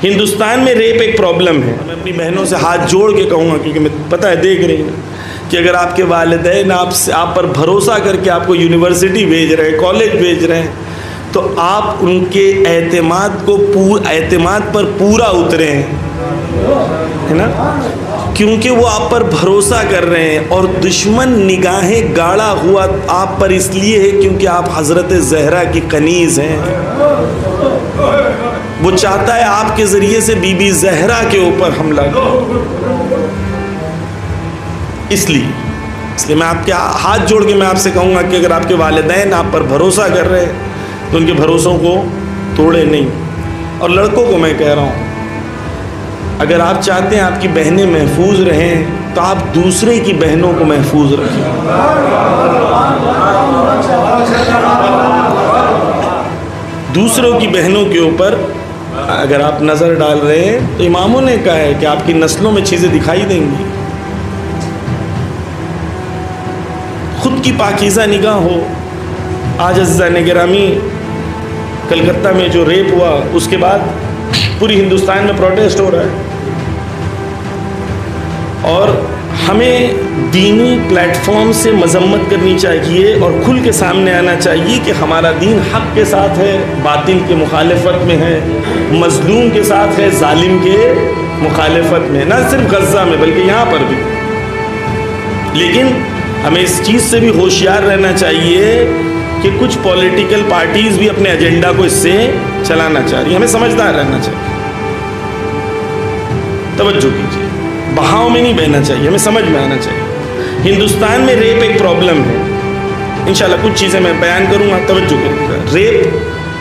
ہندوستان میں ریپ ایک پرابلم ہے. میں اپنی بہنوں سے ہاتھ جوڑ کے کہوں گا، کیونکہ میں پتہ ہے دیکھ رہی ہوں کہ اگر آپ کے والدین آپ پر بھروسہ کر کے آپ کو یونیورسٹی بھیج رہے ہیں، کالج بھیج رہے ہیں، تو آپ ان کے اعتماد پر پورا اترے ہیں، ہے نا، کیونکہ وہ آپ پر بھروسہ کر رہے ہیں. اور دشمن نگاہیں گاڑا ہوا آپ پر اس لیے ہے کیونکہ آپ حضرت زہرا کی کنیز ہیں. وہ چاہتا ہے آپ کے ذریعے سے بی بی زہرا کے اوپر حملہ کرے. اس لیے میں آپ کے ہاتھ جوڑ کے میں آپ سے کہوں گا کہ اگر آپ کے والدین آپ پر بھروسہ کر رہے ہیں تو ان کے بھروسوں کو توڑے نہیں. اور لڑکوں کو میں کہہ رہا ہوں، اگر آپ چاہتے ہیں آپ کی بہنیں محفوظ رہیں تو آپ دوسرے کی بہنوں کو محفوظ رکھیں. دوسروں کی بہنوں کے اوپر اگر آپ نظر ڈال رہے ہیں تو اماموں نے کہا ہے کہ آپ کی نسلوں میں چیزیں دکھائی دیں گی. خود کی پاکیزہ نگاہ ہو. آج عزیزان گرامی، کلکتہ میں جو ریپ ہوا اس کے بعد پوری ہندوستان میں پروٹیسٹ ہو رہا ہے، اور ہمیں دینی پلیٹ فارم سے مذمت کرنی چاہیے اور کھل کے سامنے آنا چاہیے کہ ہمارا دین حق کے ساتھ ہے، باطل کے مخالفت میں ہے، مظلوم کے ساتھ ہے، ظالم کے مخالفت میں، نہ صرف غزہ میں بلکہ یہاں پر بھی. لیکن ہمیں اس چیز سے بھی ہوشیار رہنا چاہیے کہ کچھ پولیٹیکل پارٹیز بھی اپنے ایجنڈا کو اس سے چلانا چاہ رہی ہیں. ہمیں سمجھدار رہنا چاہیے. توجہ کیجیے، بہاؤ میں نہیں بہنا چاہیے، ہمیں سمجھ میں آنا چاہیے. ہندوستان میں ریپ ایک پرابلم ہے. انشاءاللہ کچھ چیزیں میں بیان کروں گا، توجہ کروں گا. ریپ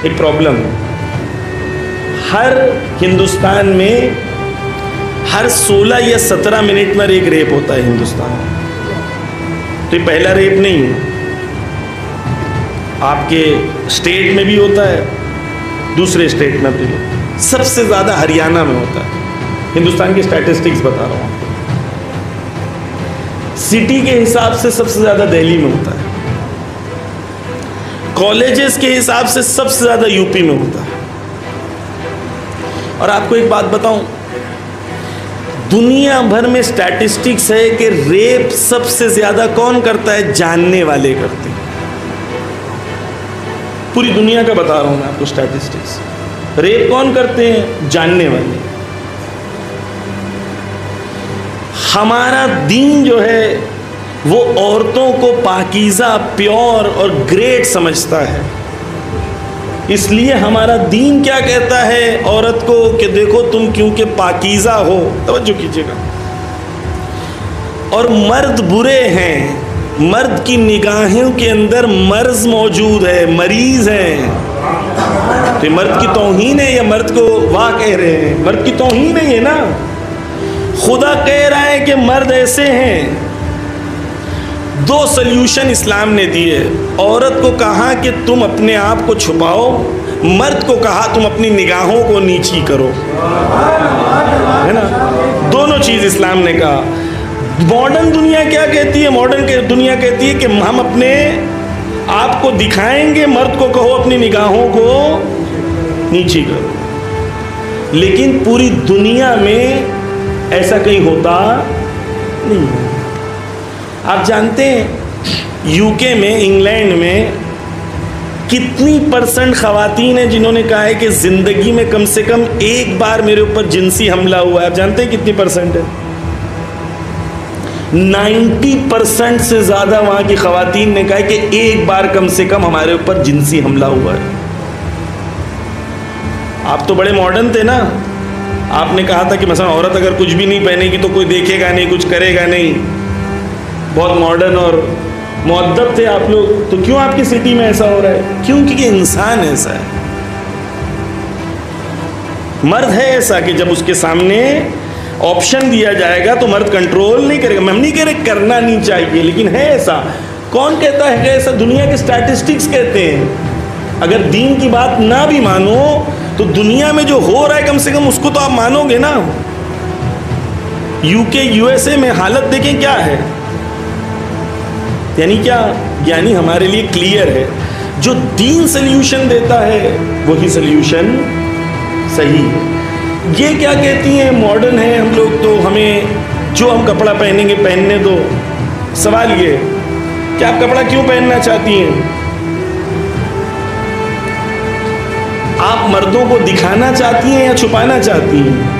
ایک پرابلم ہے. ہر ہندوستان میں ہر 16 یا 17 منٹ میں ایک ریپ ہوتا ہے ہندوستان میں. تو یہ پہلا ریپ نہیں ہے. آپ کے اسٹیٹ میں بھی ہوتا ہے، دوسرے اسٹیٹ میں بھی. سب سے زیادہ ہریانہ میں ہوتا ہے. ہندوستان کی اسٹیٹسٹکس بتا رہا ہوں. سٹی کے حساب سے سب سے زیادہ دہلی میں ہوتا ہے. کالجز کے حساب سے سب سے زیادہ یو پی میں ہوتا ہے. اور آپ کو ایک بات بتاؤں، دنیا بھر میں اسٹیٹسٹکس ہے کہ ریپ سب سے زیادہ کون کرتا ہے؟ جاننے والے کرتے ہیں. پوری دنیا کا بتا رہا ہوں میں آپ کو اسٹیٹسٹکس. ریپ کون کرتے ہیں؟ جاننے والے. ہمارا دین جو ہے وہ عورتوں کو پاکیزہ، پیور اور گریٹ سمجھتا ہے. اس لیے ہمارا دین کیا کہتا ہے عورت کو کہ دیکھو تم کیونکہ پاکیزہ ہو. توجہ کیجیے گا. اور مرد برے ہیں، مرد کی نگاہوں کے اندر مرض موجود ہے، مریض ہیں. تو یہ مرد کی توہین ہے یا مرد کو واہ کہہ رہے ہیں؟ مرد کی توہین ہے یہ نا. خدا کہہ رہا ہے کہ مرد ایسے ہیں. 2 سلیوشن اسلام نے دیے. عورت کو کہا کہ تم اپنے آپ کو چھپاؤ، مرد کو کہا تم اپنی نگاہوں کو نیچی کرو، ہے نا. دونوں چیز اسلام نے کہا. ماڈرن دنیا کیا کہتی ہے؟ ماڈرن دنیا کہتی ہے کہ ہم اپنے آپ کو دکھائیں گے، مرد کو کہو اپنی نگاہوں کو نیچی کرو. لیکن پوری دنیا میں ایسا کہیں ہوتا نہیں ہے. آپ جانتے ہیں یو کے میں، انگلینڈ میں کتنی % خواتین ہیں جنہوں نے کہا ہے کہ زندگی میں کم سے کم ایک بار میرے اوپر جنسی حملہ ہوا ہے؟ آپ جانتے ہیں کتنی % ہے؟ 90% سے زیادہ وہاں کی خواتین نے کہا ہے کہ ایک بار کم سے کم ہمارے اوپر جنسی حملہ ہوا ہے. آپ تو بڑے ماڈرن تھے نا. آپ نے کہا تھا کہ مثلا عورت اگر کچھ بھی نہیں پہنے گی تو کوئی دیکھے گا نہیں، کچھ کرے گا نہیں. بہت ماڈرن اور مؤدب تھے آپ لوگ. تو کیوں آپ کی سٹی میں ایسا ہو رہا ہے؟ کیونکہ انسان ایسا ہے. مرد ہے ایسا کہ جب اس کے سامنے آپشن دیا جائے گا تو مرد کنٹرول نہیں کرے گا. ہم نہیں کہہ رہے کرنا نہیں چاہیے، لیکن ہے ایسا. کون کہتا ہے کہ ایسا؟ دنیا کے اسٹیٹسٹکس کہتے ہیں. اگر دین کی بات نہ بھی مانو تو دنیا میں جو ہو رہا ہے کم سے کم اس کو تو آپ مانو گے نا. یو کے، یو ایس اے میں حالت دیکھیں کیا ہے. یعنی کیا؟ یعنی ہمارے لیے کلیئر ہے جو دین سلیوشن دیتا ہے وہی سلیوشن صحیح ہے. یہ کیا کہتی ہیں ماڈرن ہیں ہم لوگ تو ہمیں جو ہم کپڑا پہنیں گے پہننے دو. سوال یہ کہ آپ کپڑا کیوں پہننا چاہتی ہیں؟ آپ مردوں کو دکھانا چاہتی ہیں یا چھپانا چاہتی ہیں؟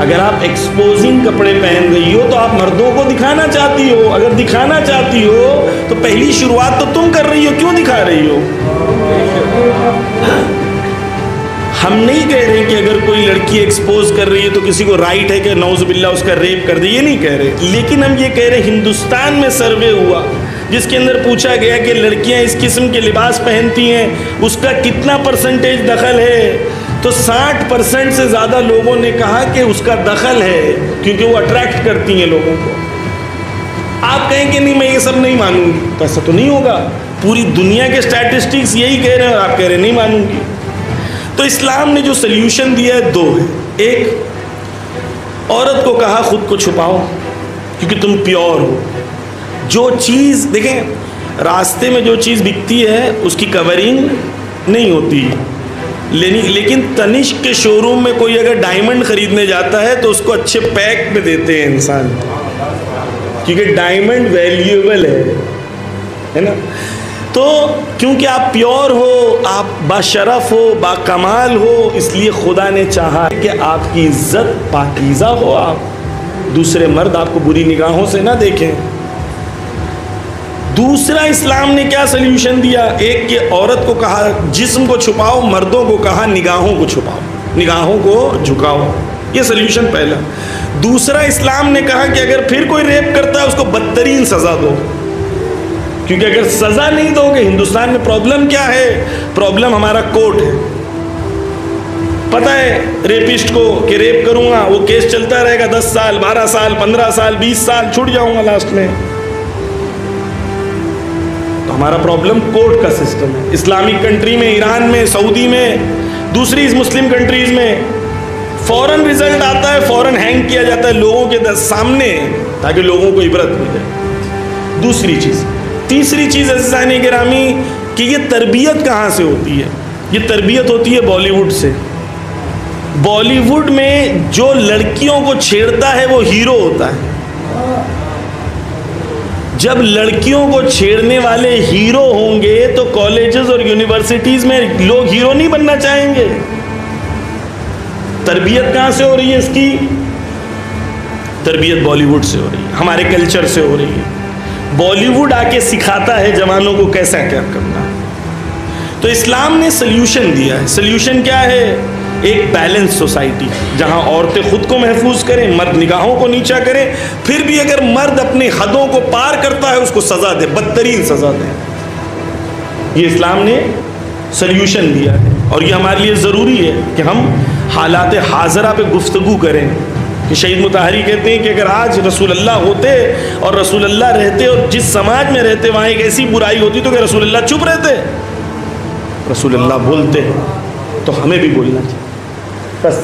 اگر آپ ایکسپوزنگ کپڑے پہن رہی ہو تو آپ مردوں کو دکھانا چاہتی ہو. اگر دکھانا چاہتی ہو تو پہلی شروعات تو تم کر رہی ہو, کیوں دکھا رہی ہو؟ ہم نہیں کہہ رہے کہ اگر کوئی لڑکی ایکسپوز کر رہی ہے تو کسی کو رائٹ ہے کہ نعوذ باللہ اس کا ریپ کر دے, یہ نہیں کہہ رہے. لیکن ہم یہ کہہ رہے ہندوستان میں سروے ہوا جس کے اندر پوچھا گیا کہ لڑکیاں اس قسم کے لباس پہنتی ہیں اس کا کتنا پرسنٹیج دخل ہے, تو 60% سے زیادہ لوگوں نے کہا کہ اس کا دخل ہے کیونکہ وہ اٹریکٹ کرتی ہیں لوگوں کو. آپ کہیں کہ نہیں میں یہ سب نہیں مانوں گی, تو ایسا تو نہیں ہوگا. پوری دنیا کے اسٹیٹسٹکس یہی کہہ رہے ہیں اور آپ کہہ رہے ہیں نہیں مانوں گی. تو اسلام نے جو سلیوشن دیا ہے دو ہے. ایک, عورت کو کہا خود کو چھپاؤ کیونکہ تم پیور ہو. جو چیز دیکھیں راستے میں جو چیز بکتی ہے اس کی کورنگ نہیں ہوتی, لیکن تنشک کے شو روم میں کوئی اگر ڈائمنڈ خریدنے جاتا ہے تو اس کو اچھے پیک میں دیتے ہیں انسان, کیونکہ ڈائمنڈ ویلیویبل ہے نا. تو کیونکہ آپ پیور ہو, آپ باشرف ہو, باکمال ہو, اس لیے خدا نے چاہا کہ آپ کی عزت پاکیزہ ہو, آپ دوسرے مرد آپ کو بری نگاہوں سے نہ دیکھیں. دوسرا اسلام نے کیا سلیوشن دیا؟ ایک کہ عورت کو کہا جسم کو چھپاؤ, مردوں کو کہا نگاہوں کو چھپاؤ, نگاہوں کو جھکاؤ. یہ سلیوشن پہلا. دوسرا اسلام نے کہا کہ اگر پھر کوئی ریپ کرتا ہے اس کو بدترین سزا دو, کیونکہ اگر سزا نہیں دو گے, ہندوستان میں پرابلم کیا ہے؟ پرابلم ہمارا کورٹ ہے. پتہ ہے ریپسٹ کو کہ ریپ کروں گا وہ کیس چلتا رہے گا 10 سال 12 سال 15 سال 20 سال, چھوٹ جاؤں گا لاسٹ میں. تو ہمارا پرابلم کورٹ کا سسٹم ہے. اسلامک کنٹری میں, ایران میں, سعودی میں, دوسری مسلم کنٹریز میں فوراً رزلٹ آتا ہے, فوراً ہینگ کیا جاتا ہے لوگوں کے سامنے تاکہ لوگوں کو عبرت مل جائے. دوسری چیز. تیسری چیز عزیزان گرامی کہ یہ تربیت کہاں سے ہوتی ہے؟ یہ تربیت ہوتی ہے بالی ووڈ سے. بالی ووڈ میں جو لڑکیوں کو چھیڑتا ہے وہ ہیرو ہوتا ہے. جب لڑکیوں کو چھیڑنے والے ہیرو ہوں گے تو کالجز اور یونیورسٹیز میں لوگ ہیرو نہیں بننا چاہیں گے. تربیت کہاں سے ہو رہی ہے اس کی؟ تربیت بالی ووڈ سے ہو رہی ہے, ہمارے کلچر سے ہو رہی ہے. بالی ووڈ آ کے سکھاتا ہے جوانوں کو کیسا کیا کرنا. تو اسلام نے سلیوشن دیا ہے. سلیوشن کیا ہے؟ ایک بیلنس سوسائٹی جہاں عورتیں خود کو محفوظ کریں, مرد نگاہوں کو نیچا کریں, پھر بھی اگر مرد اپنی حدوں کو پار کرتا ہے اس کو سزا دے, بدترین سزا دے. یہ اسلام نے سلیوشن دیا ہے اور یہ ہمارے لیے ضروری ہے کہ ہم حالات حاضرہ پہ گفتگو کریں. کہ شہید مطہری کہتے ہیں کہ اگر آج رسول اللہ ہوتے اور رسول اللہ رہتے اور جس سماج میں رہتے وہاں ایک ایسی برائی ہوتی تو کہ رسول اللہ چپ رہتے؟ رسول اللہ بولتے تو ہمیں بھی بولنا چاہیے. بس